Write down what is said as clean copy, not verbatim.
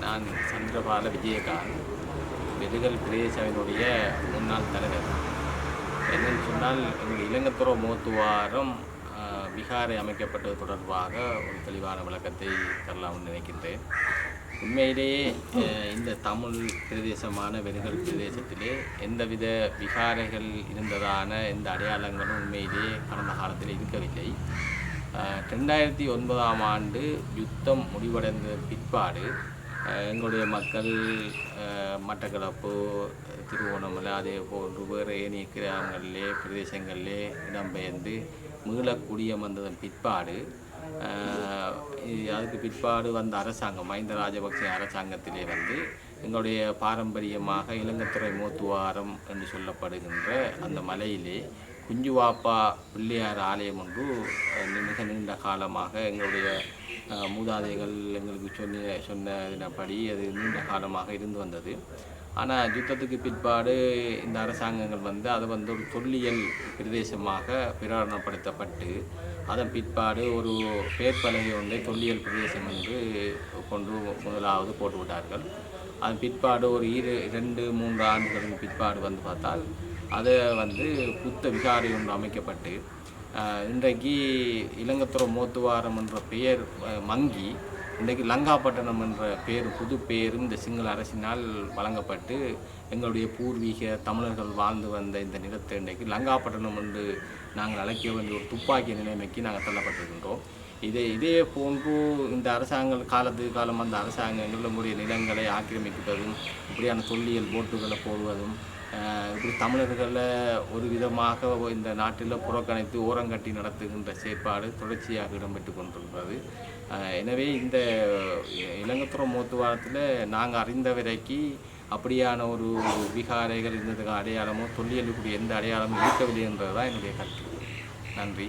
நான் சந்திரபால விஜயகாந்த், வெதுகல் பிரதேசவினுடைய முன்னாள் தலைவர். என்னென்னு சொன்னால், எங்களுடைய இலங்கத்துறை மோத்துவாரம் விகாரை அமைக்கப்பட்டது தொடர்பாக ஒரு தெளிவான விளக்கத்தை தரலாம்னு நினைக்கின்றேன். உண்மையிலேயே இந்த தமிழ் பிரதேசமான வெதுகல் பிரதேசத்திலே எந்தவித விகாரைகள் இருந்ததான எந்த அடையாளங்களும் உண்மையிலேயே கடந்த காலத்தில் இருக்கவில்லை. 2009ஆம் ஆண்டு யுத்தம் முடிவடைந்த பிற்பாடு எங்களுடைய மக்கள் மட்டக்களப்பு, திருவோணமலை, அதே போன்று வேறு ஏனைய கிராமங்களிலே பிரதேசங்களிலே இடம்பெயர்ந்து மீள குடியமர்ந்ததன் பிற்பாடு அதுக்கு பிற்பாடு வந்த அரசாங்கம், மஹிந்த ராஜபக்ச அரசாங்கத்திலே எங்களுடைய பாரம்பரியமாக இலங்கைத்துறை மோத்துவாரம் என்று சொல்லப்படுகின்ற அந்த மலையிலே குஞ்சுவாப்பா பிள்ளையார் ஆலயம் ஒன்று மிக நீண்ட காலமாக எங்களுடைய மூதாதைகள் எங்களுக்கு சொன்னதினப்படி அது நீண்ட காலமாக இருந்து வந்தது. ஆனால் யுத்தத்துக்கு பிற்பாடு இந்த அரசாங்கங்கள் அதை ஒரு தொல்லியல் பிரதேசமாக பிரகடனப்படுத்தப்பட்டு அதன் பிற்பாடு ஒரு பேர்பலகை ஒன்றை தொல்லியல் பிரதேசம் என்று கொண்டு முதலாவது போட்டுவிட்டார்கள். அதன் பிற்பாடு ஒரு 2-3 ஆண்டுகளுக்கு பிற்பாடு பார்த்தால் அதை புத்த விகாரை ஒன்று அமைக்கப்பட்டு இன்றைக்கு இலங்கைத்துறை மோத்துவாரம் என்ற பெயர் மங்கி இன்றைக்கு லங்காப்பட்டினம் என்ற புது பெயரும் இந்த சிங்கள அரசினால் வழங்கப்பட்டு எங்களுடைய பூர்வீக தமிழர்கள் வாழ்ந்து வந்த இந்த நிலத்தை இன்றைக்கு லங்காப்பட்டினம் என்று நாங்கள் அழைக்க வேண்டிய ஒரு துப்பாக்கிய நிலைமைக்கு நாங்கள் தள்ளப்பட்டிருக்கின்றோம். இதே போன்று இந்த காலத்துக்கு காலம் அந்த அரசாங்கங்கள் நம்முடைய நிலங்களை ஆக்கிரமிப்பதும், இப்படியான தொல்லியல் போட்டுகளை போடுவதும், இப்படி தமிழர்களை ஒரு விதமாக இந்த நாட்டில் புறக்கணித்து ஓரங்கட்டி நடத்துகின்ற செயற்பாடு தொடர்ச்சியாக இடம்பெற்று கொண்டிருக்கிறது. எனவே இந்த இலங்கைத்துறை மோத்துவாரத்தில் நாங்கள் அறிந்த வரைக்கு அப்படியான ஒரு விகாரைகள் இருந்ததுக்கு அடையாளமோ தொல்லியலுக்குரிய எந்த அடையாளமும் இருக்கவில்லை என்றது தான் என்னுடைய கருத்து. நன்றி.